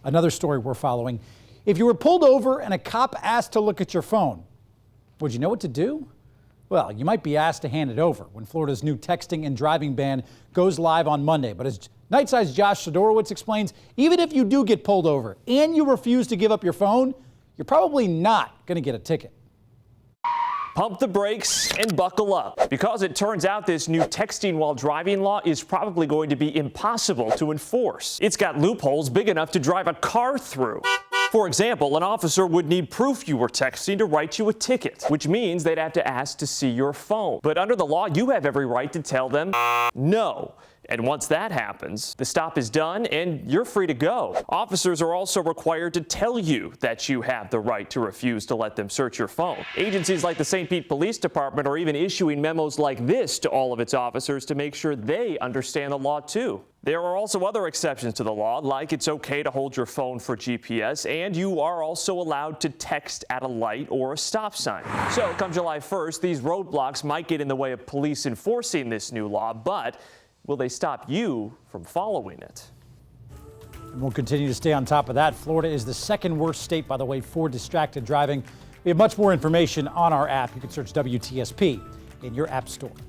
Another story we're following. If you were pulled over and a cop asked to look at your phone, would you know what to do? Well, you might be asked to hand it over when Florida's new texting and driving ban goes live on Monday. But as Night Side's Josh Sidorowicz explains, even if you do get pulled over and you refuse to give up your phone, you're probably not going to get a ticket. Pump the brakes and buckle up, because it turns out this new texting while driving law is probably going to be impossible to enforce. It's got loopholes big enough to drive a car through. For example, an officer would need proof you were texting to write you a ticket, which means they'd have to ask to see your phone. But under the law, you have every right to tell them no. And once that happens, the stop is done and you're free to go. Officers are also required to tell you that you have the right to refuse to let them search your phone. Agencies like the St. Pete Police Department are even issuing memos like this to all of its officers to make sure they understand the law too. There are also other exceptions to the law, like it's okay to hold your phone for GPS, and you are also allowed to text at a light or a stop sign. So come July 1st, these roadblocks might get in the way of police enforcing this new law, but will they stop you from following it? And we'll continue to stay on top of that. Florida is the second worst state, by the way, for distracted driving. We have much more information on our app. You can search WTSP in your app store.